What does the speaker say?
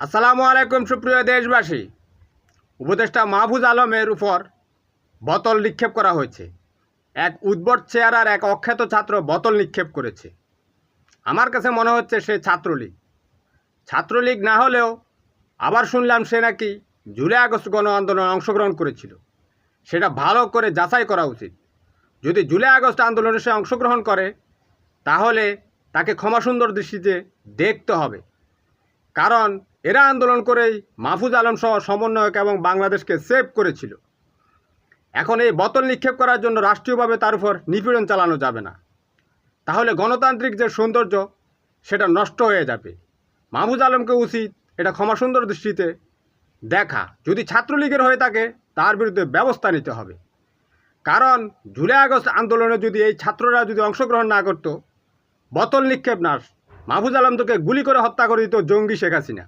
আসসালামু আলাইকুম সুপ্রিয় দেশবাসী। উপদেষ্টা মাহফুজ আলমের উপর বোতল নিক্ষেপ করা হয়েছে। এক উদ্ভট চেহারার এক অখ্যাত ছাত্র বোতল নিক্ষেপ করেছে। আমার কাছে মনে হচ্ছে সে ছাত্রলীগ না হলেও আবার শুনলাম সে নাকি জুলাই আগস্ট গণ আন্দোলনে অংশগ্রহণ করেছিল। সেটা ভালো করে যাচাই করা উচিত। যদি জুলাই আগস্ট আন্দোলনে সে অংশগ্রহণ করে তাহলে তাকে ক্ষমাসুন্দর দৃষ্টিতে দেখতে হবে, কারণ এরা আন্দোলন করেই মাহফুজ আলম সহ সমন্বয়ক এবং বাংলাদেশকে সেভ করেছিল। এখন এই বোতল নিক্ষেপ করার জন্য রাষ্ট্রীয়ভাবে তার উপর নিপীড়ন চালানো যাবে না, তাহলে গণতান্ত্রিক যে সৌন্দর্য সেটা নষ্ট হয়ে যাবে। মাহফুজ আলমকে উচিত এটা ক্ষমাসুন্দর দৃষ্টিতে দেখা। যদি ছাত্রলীগের হয়ে থাকে তার বিরুদ্ধে ব্যবস্থা নিতে হবে, কারণ জুলাই আগস্ট আন্দোলনে যদি এই ছাত্ররা যদি অংশগ্রহণ না করতো, বোতল নিক্ষেপ না, মাহফুজ আলম তোকে গুলি করে হত্যা করে দিত জঙ্গি শেখ হাসিনা।